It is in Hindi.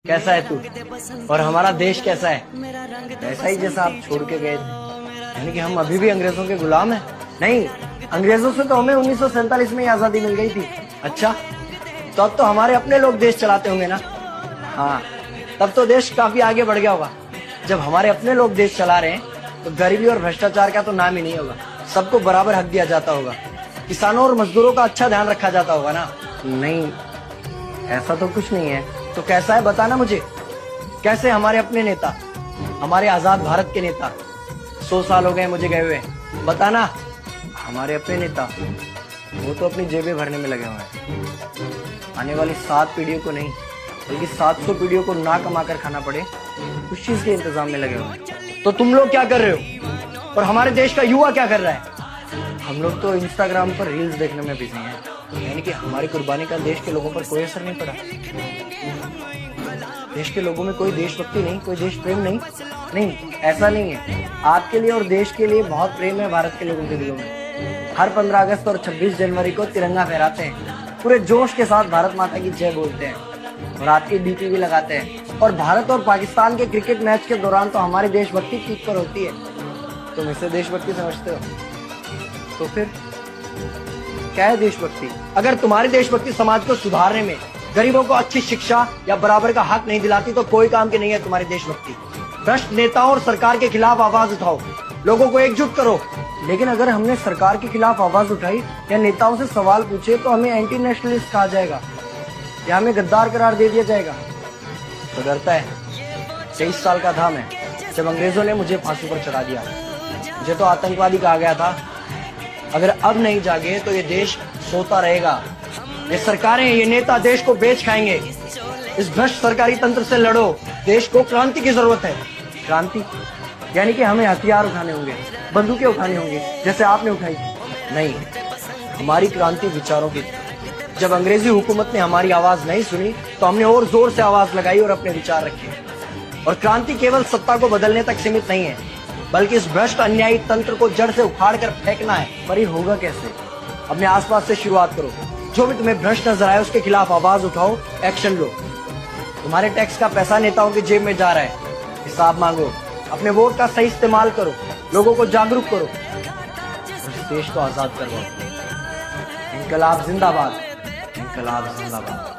कैसा है तू और हमारा देश कैसा है? ऐसा ही जैसा आप छोड़ के गए थे। यानी कि हम अभी भी अंग्रेजों के गुलाम हैं? नहीं, अंग्रेजों से तो हमें 1947 में ही आजादी मिल गई थी। अच्छा, तो अब तो हमारे अपने लोग देश चलाते होंगे ना? हाँ, तब तो देश काफी आगे बढ़ गया होगा। जब हमारे अपने लोग देश चला रहे हैं तो गरीबी और भ्रष्टाचार का तो नाम ही नहीं होगा। सबको बराबर हक दिया जाता होगा, किसानों और मजदूरों का अच्छा ध्यान रखा जाता होगा ना? नहीं, ऐसा तो कुछ नहीं है। तो कैसा है बताना मुझे। कैसे हमारे अपने नेता, हमारे आजाद भारत के नेता, 100 साल हो गए मुझे गए हुए, बताना। हमारे अपने नेता वो तो अपनी जेबें भरने में लगे हुए हैं। आने वाली 7 पीढ़ियों को नहीं बल्कि 700 पीढ़ियों को ना कमा कर खाना पड़े उस चीज के इंतजाम में लगे हुए हैं। तो तुम लोग क्या कर रहे हो और हमारे देश का युवा क्या कर रहा है? हम लोग तो इंस्टाग्राम पर रील्स देखने में बिजी हैं। यानी कि हमारी कुर्बानी का देश के लोगों पर कोई असर नहीं पड़ा। देश के लोगों में कोई देशभक्ति नहीं, कोई देश प्रेम नहीं। नहीं, ऐसा नहीं है। आपके लिए और देश के लिए बहुत प्रेम है भारत के लोगों के दिलों में। हर 15 अगस्त और 26 जनवरी को तिरंगा फहराते हैं, पूरे जोश के साथ भारत माता की जय बोलते हैं और आपकी डीपी भी लगाते हैं। और भारत और पाकिस्तान के क्रिकेट मैच के दौरान तो हमारी देशभक्ति पीक पर होती है। तुम इसे देशभक्ति समझते हो? तो फिर क्या है देशभक्ति? अगर तुम्हारी देशभक्ति समाज को सुधारने में, गरीबों को अच्छी शिक्षा या बराबर का हक नहीं दिलाती तो कोई काम की नहीं है तुम्हारी देशभक्ति। भ्रष्ट नेताओं और सरकार के खिलाफ आवाज उठाओ, लोगों को एकजुट करो। लेकिन अगर हमने सरकार के खिलाफ आवाज उठाई या नेताओं से सवाल पूछे तो हमें एंटी नेशनलिस्ट कहा जाएगा या हमें गद्दार करार दे दिया जाएगा। तो डरता है। 23 साल का था मैं जब अंग्रेजों ने मुझे फांसी पर चढ़ा दिया। मुझे तो आतंकवादी कहा गया था। अगर अब नहीं जागे तो ये देश सोता रहेगा। ये सरकारें, ये नेता देश को बेच खाएंगे। इस भ्रष्ट सरकारी तंत्र से लड़ो। देश को क्रांति की जरूरत है। क्रांति यानी कि हमें हथियार उठाने होंगे, बंदूकें उठानी होंगी जैसे आपने उठाई थी। नहीं, हमारी क्रांति विचारों की। जब अंग्रेजी हुकूमत ने हमारी आवाज नहीं सुनी तो हमने और जोर से आवाज लगाई और अपने विचार रखे। और क्रांति केवल सत्ता को बदलने तक सीमित नहीं है, बल्कि इस भ्रष्ट अन्यायी तंत्र को जड़ से उखाड़ कर फेंकना है। पर ये होगा कैसे? अपने आसपास से शुरुआत करो। जो भी तुम्हें भ्रष्ट नजर आए उसके खिलाफ आवाज उठाओ, एक्शन लो। तुम्हारे टैक्स का पैसा नेताओं की जेब में जा रहा है, हिसाब मांगो। अपने वोट का सही इस्तेमाल करो, लोगों को जागरूक करो और इस देश को आजाद करवाओ। इंकलाब जिंदाबाद, इंकलाब जिंदाबाद।